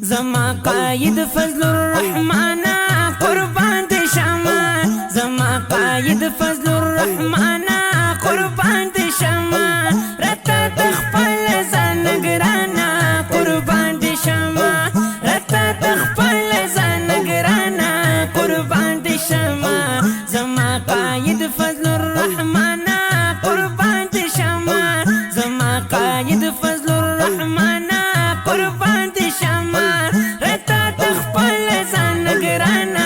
زما قائد فضل الرحمن قربان دي شما زما قائد فضل الرحمن قربان دي شما رتا تخپل ځان ګرانا قربان دي شما رتا تخپل ځان ګرانا قربان دي شما زما قائد فضل الرحمن قربان دي شما زما قائد فضل الرحمن قربان دي شما رتا تخپل ځان ګرانا